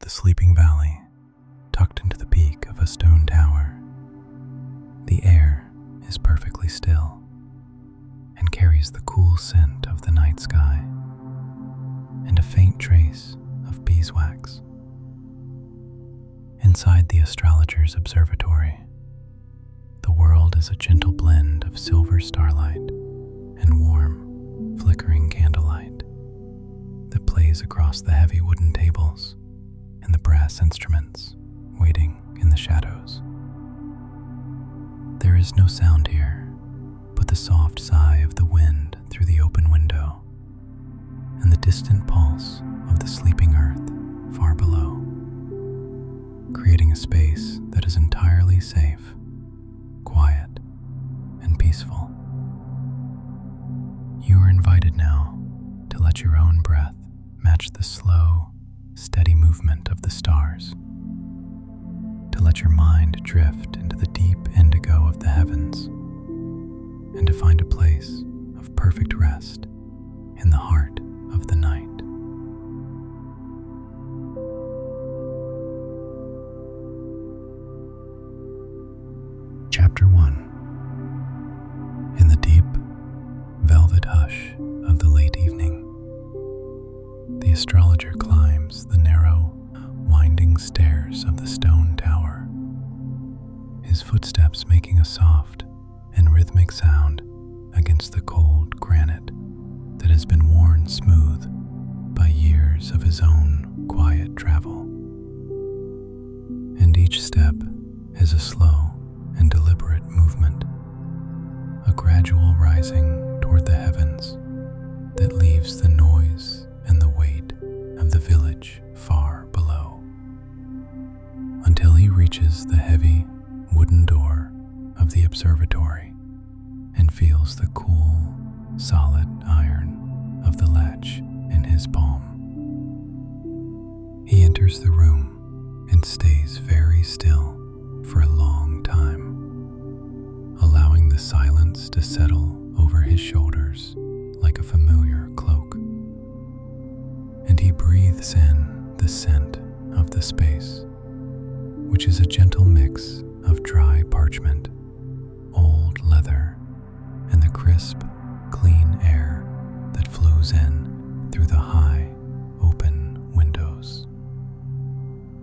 the sleeping valley, tucked into the peak of a stone tower. The air is perfectly still and carries the cool scent of the night sky and a faint trace of beeswax. Inside the Astrologer's observatory, the world is a gentle blend of silver starlight and warm, flickering candlelight that plays across the heavy wooden tables and the brass instruments waiting in the shadows. There is no sound here but the soft sigh of the wind through the open window and the distant pulse of the sleeping earth far below, creating a space that is entirely safe, quiet, and peaceful. You are invited now to let your own breath match the slow, steady movement of the stars, to let your mind drift into the deep indigo of the heavens, and to find a place of perfect rest in the heart of the night. Chapter 1. In the deep, velvet hush of the late evening, the astrologer climbs the narrow, winding stairs of the stone tower, his footsteps making a soft and rhythmic sound against the cold granite that has been worn smooth by years of his own quiet travel. And each step is a slow and deliberate movement, a gradual rising toward the heavens that leaves the noise and the weight of the village far below, until he reaches the heavy wooden door of the observatory and feels the cool, solid iron of the latch in his palm. He enters the room and stays very still for a long time, allowing the silence to settle over his shoulders like a familiar cloak. And he breathes in the scent of the space, which is a gentle mix of dry parchment, old leather, and the crisp, clean air that flows in through the high, open windows.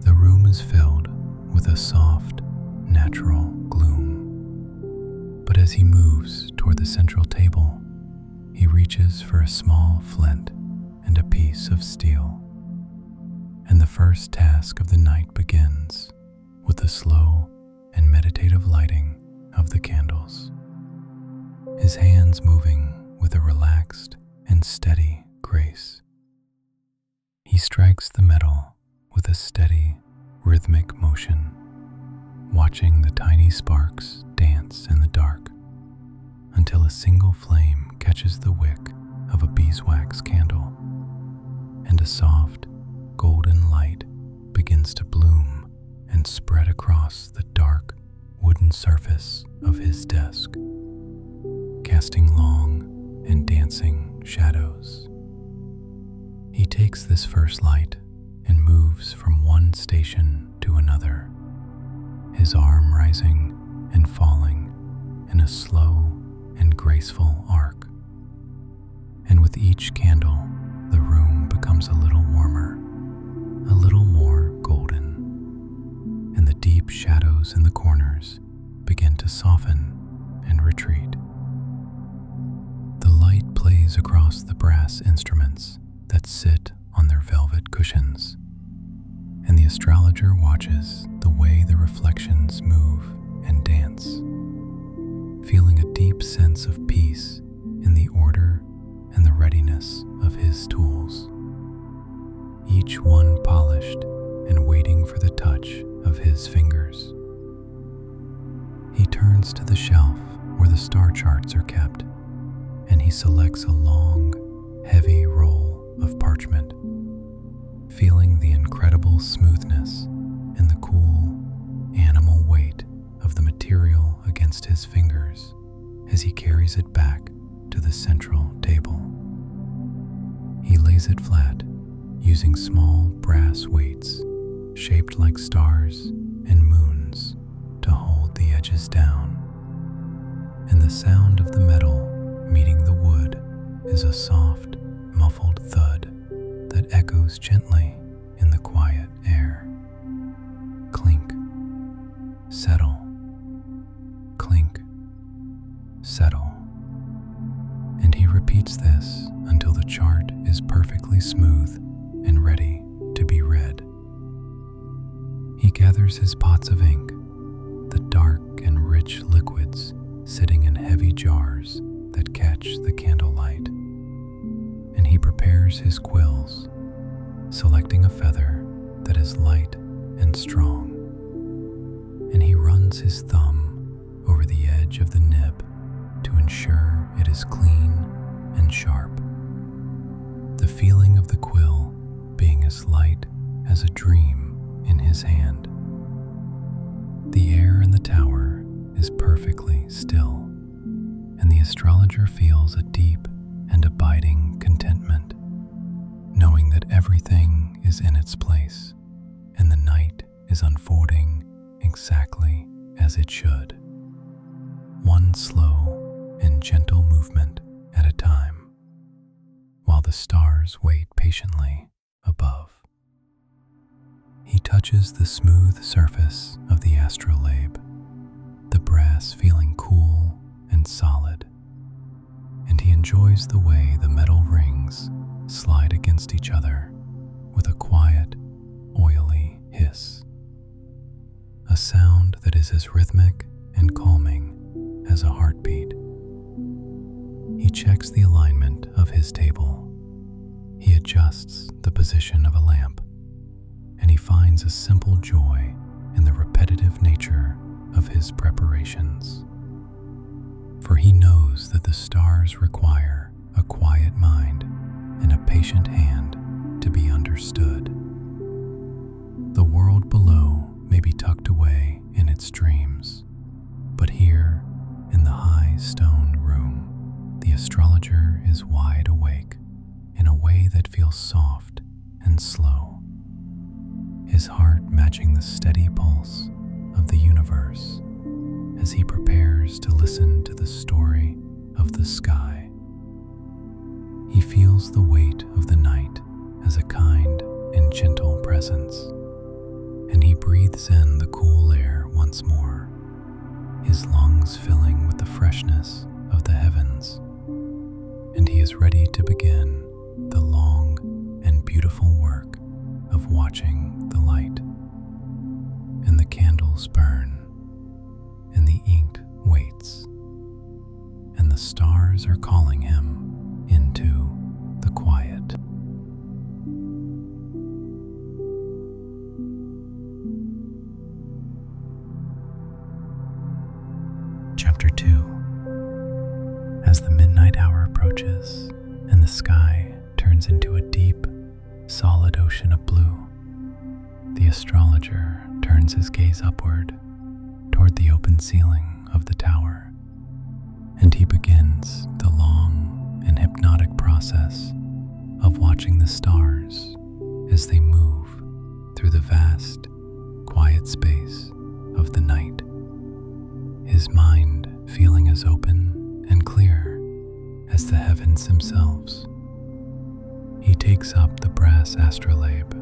The room is filled with a soft, natural gloom, but as he moves toward the central table, he reaches for a small flint and a piece of steel, and the first task of the night begins with the slow and meditative lighting of the candles, his hands moving with a relaxed and steady grace. He strikes the metal with a steady, rhythmic motion, watching the tiny sparks dance in the dark until a single flame catches the wick of a beeswax candle, and a soft, golden light begins to bloom and spread across the dark, wooden surface of his desk, casting long and dancing shadows. He takes this first light and moves from one station to another, his arm rising and falling in a slow and graceful arc. And with each candle, the room becomes a little warmer, a little more golden, and the deep shadows in the corners begin to soften and retreat. The light plays across the brass instruments that sit on their velvet cushions, and the astrologer watches the way the reflections move and dance, feeling a deep sense of peace in the order and the readiness of his tools, each one polished and waiting for the touch of his fingers. He turns to the shelf where the star charts are kept, and he selects a long, heavy roll of parchment, feeling the incredible smoothness and the cool, animal weight of the material against his fingers as he carries it back to the central table. He lays it flat, using small brass weights shaped like stars and moons to hold the edges down. And the sound of the metal meeting the wood is a soft, muffled thud that echoes gently in the quiet air. Clink, settle, clink, settle. And he repeats this until the chart is perfectly smooth and ready to be read. He gathers his pots of ink, the dark and rich liquids sitting in heavy jars that catch the candlelight, and he prepares his quills, selecting a feather that is light and strong, and he runs his thumb over the edge of the nib to ensure it is clean and sharp. The feeling of the quill being as light as a dream in his hand. The air in the tower is perfectly still, and the astrologer feels a deep and abiding contentment, knowing that everything is in its place and the night is unfolding exactly as it should. One slow and gentle movement at a time, while the stars wait patiently above. He touches the smooth surface of the astrolabe, the brass feeling cool and solid, and he enjoys the way the metal rings slide against each other with a quiet, oily hiss, a sound that is as rhythmic and calming as a heartbeat. He checks the alignment of his table. He adjusts the position of a lamp, and he finds a simple joy in the repetitive nature of his preparations. For he knows that the stars require a quiet mind and a patient hand to be understood. The world below may be tucked away in its dreams, but here, in the high stone room, the astrologer is wide awake in a way that feels soft and slow, his heart matching the steady pulse of the universe as he prepares to listen to the story of the sky. He feels the weight of the night as a kind and gentle presence, and he breathes in the cool air once more, his lungs filling with the freshness of the heavens, and he is ready to begin the long and beautiful work of watching the light. And the candles burn, and the ink waits, and the stars are calling him into the quiet. Chapter 2. As the midnight hour approaches and the sky turns into a deep, solid ocean of blue, the astrologer turns his gaze upward toward the open ceiling of the tower, and he begins the long and hypnotic process of watching the stars as they move through the vast, quiet space of the night, his mind feeling as open and clear as the heavens themselves. He takes up the brass astrolabe,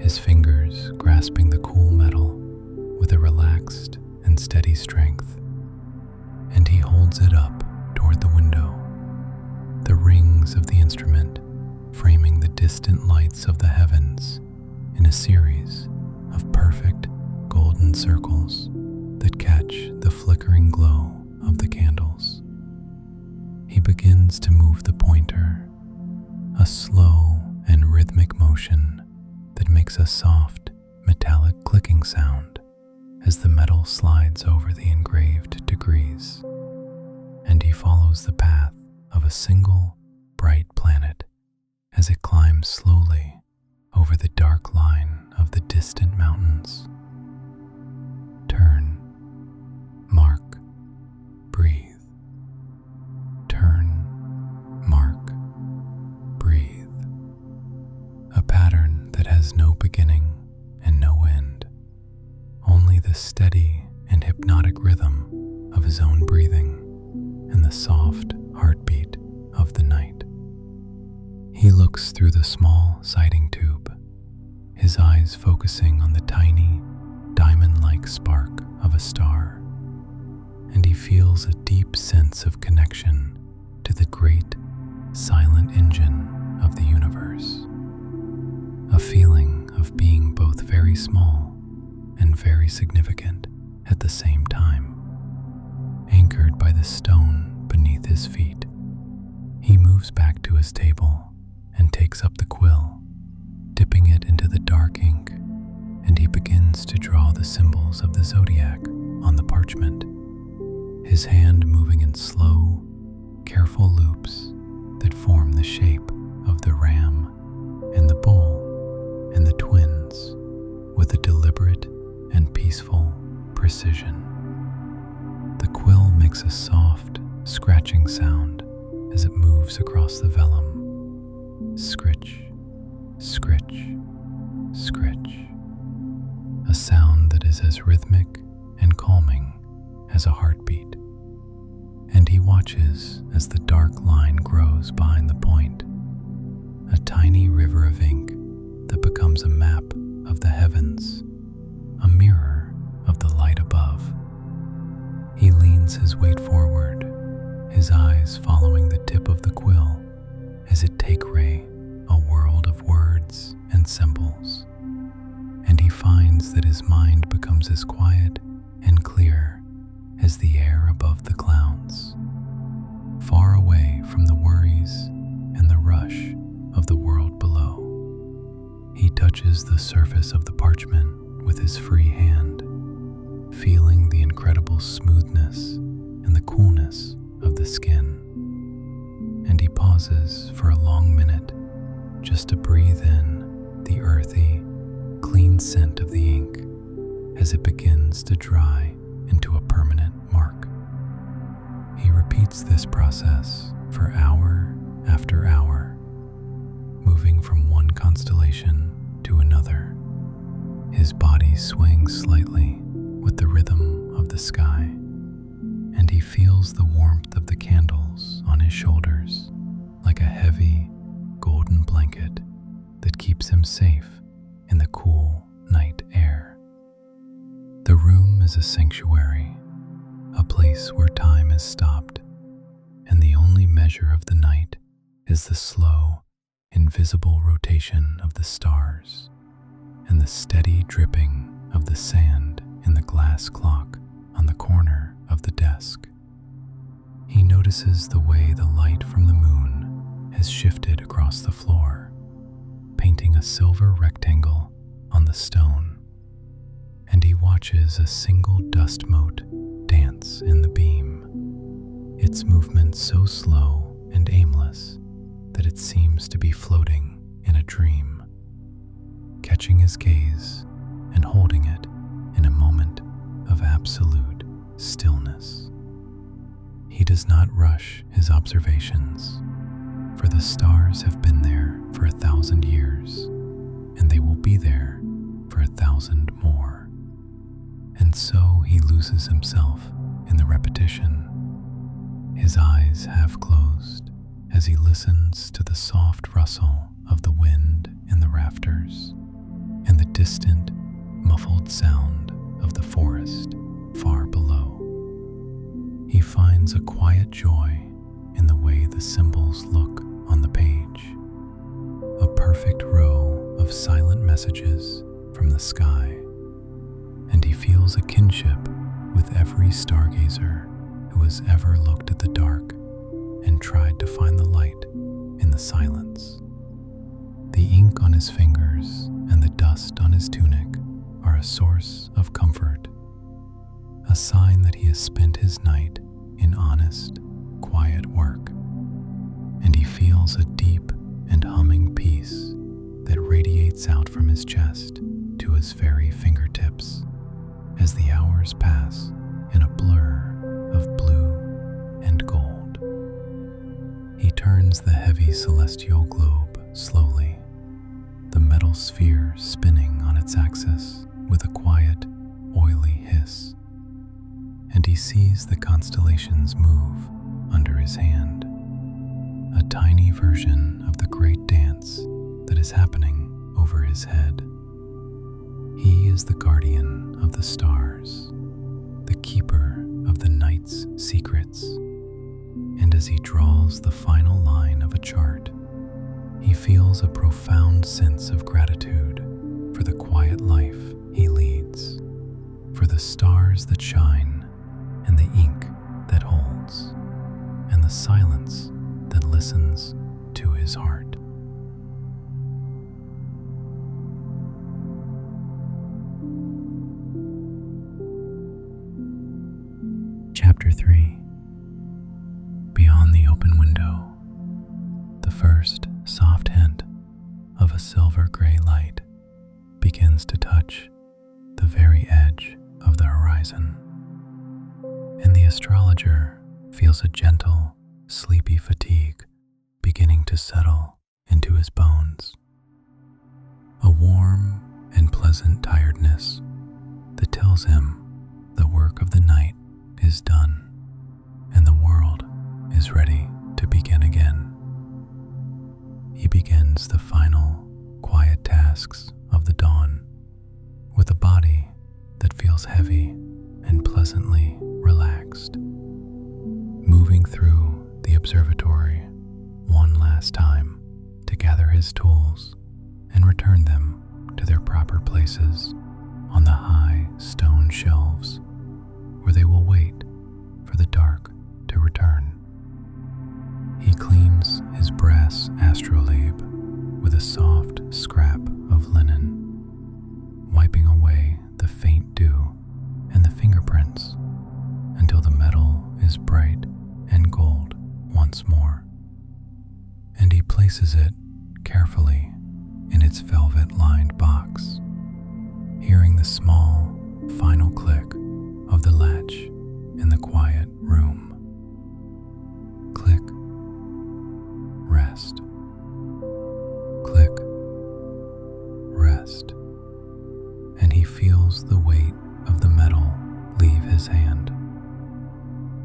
his fingers grasping the cool metal with a relaxed and steady strength, and he holds it up toward the window, the rings of the instrument framing the distant lights of the heavens in a series of perfect golden circles that catch the flickering glow of the candles. He begins to move the pointer, a slow and rhythmic motion that makes a soft, metallic clicking sound as the metal slides over the engraved degrees, and he follows the path of a single, bright planet as it climbs slowly over the dark line of the distant mountains. Turn, mark, breathe. Turn, mark, breathe. A pattern that has no beginning and no the steady and hypnotic rhythm of his own breathing and the soft heartbeat of the night. He looks through the small sighting tube, his eyes focusing on the tiny, diamond-like spark of a star, and he feels a deep sense of connection to the great, silent engine of the universe. A feeling of being both very small and very significant at the same time. Anchored by the stone beneath his feet, he moves back to his table and takes up the quill, dipping it into the dark ink, and he begins to draw the symbols of the zodiac on the parchment, his hand moving in slow, careful loops that form the shape of the ram and the bull and the twins with a deliberate and peaceful precision. The quill makes a soft, scratching sound as it moves across the vellum. Scritch, scritch, scritch. A sound that is as rhythmic and calming as a heartbeat. And he watches as the dark line grows behind the point, a tiny river of ink that becomes a map of the heavens, a mirror of the light above. He leans his weight forward, his eyes following the tip of the quill as it takes ray a world of words and symbols, and he finds that his mind becomes as quiet and clear as the air above the clouds, far away from the worries and the rush of the world below. He touches the surface of the parchment with his free hand, feeling the incredible smoothness and the coolness of the skin. And he pauses for a long minute just to breathe in the earthy, clean scent of the ink as it begins to dry into a permanent mark. He repeats this process for hour after hour, moving from one constellation to another, his body swaying slightly with the rhythm of the sky, and he feels the warmth of the candles on his shoulders like a heavy, golden blanket that keeps him safe in the cool night air. The room is a sanctuary, a place where time is stopped, and the only measure of the night is the slow, invisible rotation of the stars and the steady dripping of the sand in the glass clock on the corner of the desk. He notices the way the light from the moon has shifted across the floor, painting a silver rectangle on the stone, and he watches a single dust mote dance in the beam, its movement so slow and aimless that it seems to be floating in a dream. Catching his gaze and holding it in a moment of absolute stillness. He does not rush his observations, for the stars have been there for 1,000 years, and they will be there for 1,000 more. And so he loses himself in the repetition, his eyes half closed as he listens to the soft rustle of the wind in the rafters and the distant, muffled sound of the forest far below. He finds a quiet joy in the way the symbols look on the page, a perfect row of silent messages from the sky, and he feels a kinship with every stargazer who has ever looked at the dark and tried to find the light in the silence. The ink on his fingers and the dust on his tunic are a source of comfort, a sign that he has spent his night in honest, quiet work, and he feels a deep and humming peace that radiates out from his chest to his very fingertips as the hours pass in a blur of blue and gold. He turns the heavy celestial globe slowly, the metal sphere spinning on its axis with a quiet, oily hit. sees the constellations move under his hand, a tiny version of the great dance that is happening over his head. He is the guardian of the stars, the keeper of the night's secrets, and as he draws the final line of a chart, he feels a profound sense of gratitude for the quiet life he leads, for the stars that shine, and the ink that holds, and the silence that listens to his heart. Chapter 3. Beyond the open window, the first soft hint of a silver-gray light begins to touch the very edge of the horizon, and the astrologer feels a gentle, sleepy fatigue beginning to settle into his bones. A warm and pleasant tiredness that tells him the work of the night is done and the world is ready to begin again. He begins the final, quiet tasks of the dawn with a body that feels heavy and pleasantly relaxed, moving through the observatory one last time to gather his tools and return them to their proper places on the high stone shelves where they will wait for the dark to return. He cleans his brass astrolabe with a soft scrap of linen, wiping away the faint dew and the fingerprints until the metal is bright and gold once more. And he places it carefully in its velvet-lined box, hearing the small, final click of the latch in the quiet room. Click, rest. Click, rest. And he feels the weight of the metal leave his hand.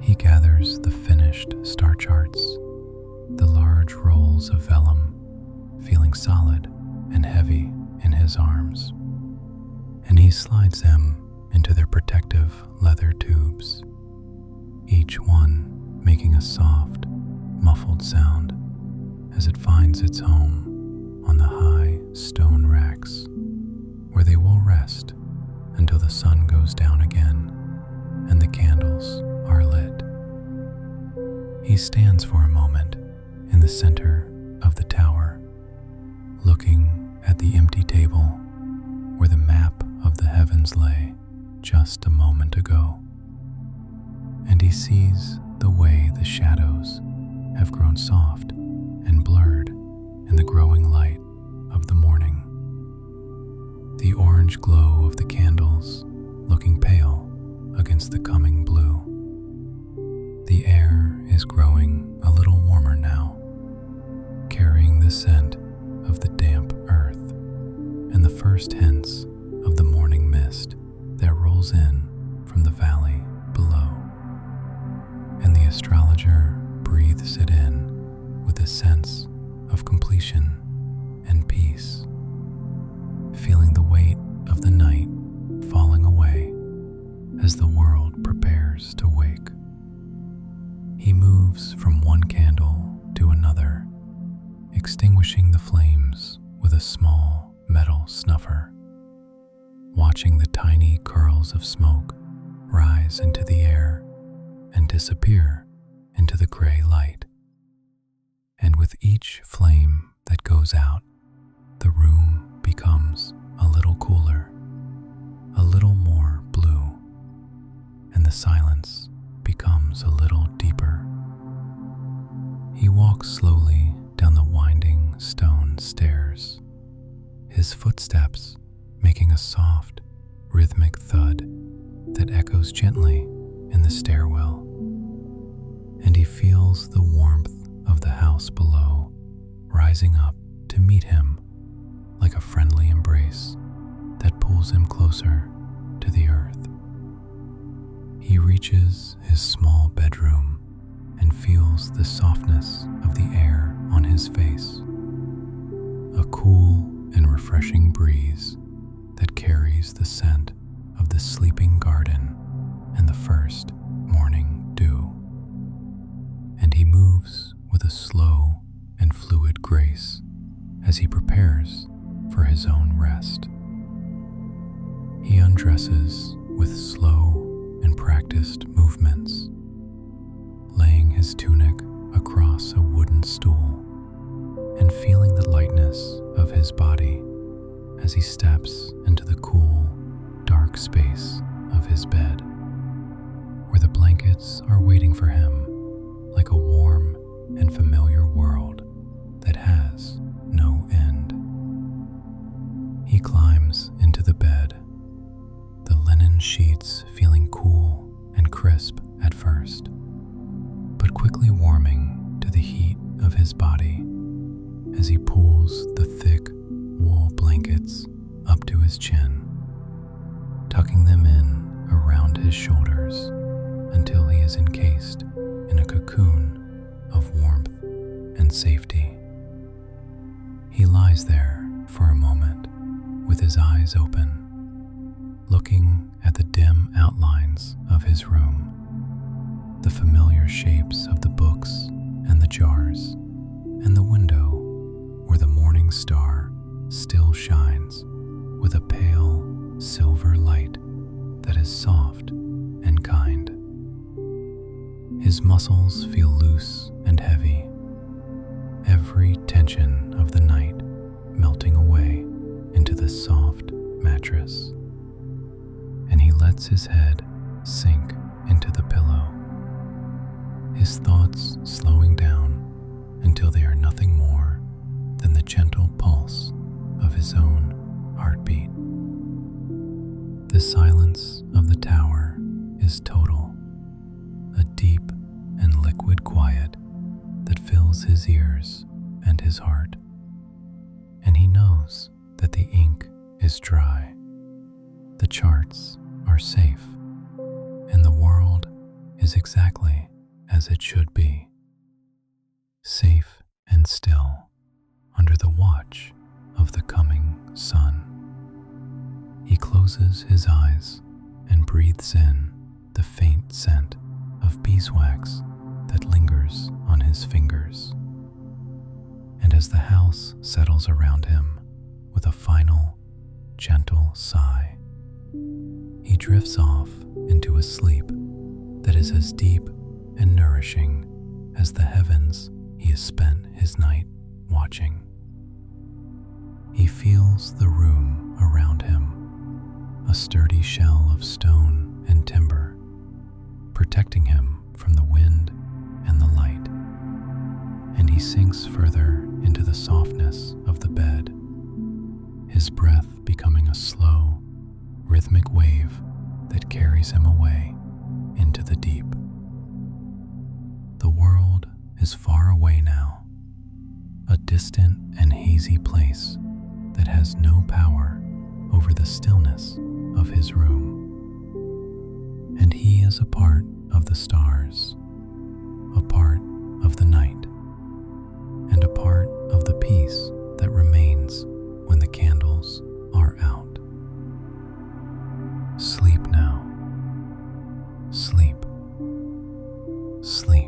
He gathers the finished star charts, the large rolls of vellum, feeling solid and heavy in his arms, and he slides them into their protective leather tubes, each one making a soft, muffled sound as it finds its home on the high stone racks, where they will rest until the sun goes down again and the candles are lit. He stands for a moment in the center of the tower, looking at the empty table where the map of the heavens lay just a moment ago, and he sees the way the shadows have grown soft and blurred in the growing light of the morning. The orange glow of the candles looking pale against the coming blue. The air is growing a little warmer now, carrying the scent of the damp earth and the first hints of the morning mist that rolls in from the valley below. And the astrologer breathes it in with a sense of completion and peace, feeling the weight of the night falling away as the world prepares to wake. He moves from one candle to another, extinguishing the flames with a small metal snuffer, watching the tiny curls of smoke rise into the air and disappear into the gray light. And with each flame that goes out, the room becomes a little cooler, a little more blue, and the silence becomes a little deeper. He walks slowly down the winding stone stairs, his footsteps making a soft, rhythmic thud that echoes gently in the stairwell, and he feels the warmth of the house below rising up to meet him like a friendly embrace that pulls him closer to the earth. He reaches his small bedroom and feels the softness of the air on his face, a cool and refreshing breeze that carries the scent of the sleeping garden and the first morning dew. And he moves with a slow and fluid grace as he prepares for his own rest. He undresses with slow and practiced movements, laying his tunic across a wooden stool and feeling the lightness of his body as he steps into the cool, dark space of his bed, where the blankets are waiting for him like a warm and familiar world that has no end. He climbs into the bed, the linen sheets feeling cool and crisp at first, but quickly warming to the heat of his body as he pulls the thick wool blankets up to his chin, tucking them in around his shoulders until he is encased in a cocoon of warmth and safety. He lies there for a moment with his eyes open, looking at the dim outlines of his room, the familiar shapes of the books and the jars, and the window where the morning star still shines with a pale silver light that is soft and kind. His muscles feel loose and heavy, every tension of the night melting away into the soft mattress, and he lets his head sink into the pillow, his thoughts slowing down until they are nothing more than the gentle pulse of his own heartbeat. The silence of the tower is total, a deep and liquid quiet that fills his ears and his heart, and he knows that the ink is dry, the charts are safe, and the world is exactly as it should be, safe and still under the watch of the coming sun. He closes his eyes and breathes in the faint scent of beeswax that lingers on his fingers. And as the house settles around him with a final, gentle sigh, he drifts off into a sleep that is as deep and nourishing as the heavens he has spent his night watching. He feels the room around him, a sturdy shell of stone and timber, protecting him from the wind and the light, and he sinks further into the softness of the bed, his breath becoming a slow, rhythmic wave that carries him away into the deep. The world is far away now, a distant and hazy place that has no power over the stillness of his room. And he is a part of the stars, a part of the night, and a part of the peace that remains when the candles are out. Sleep now. Sleep. Sleep.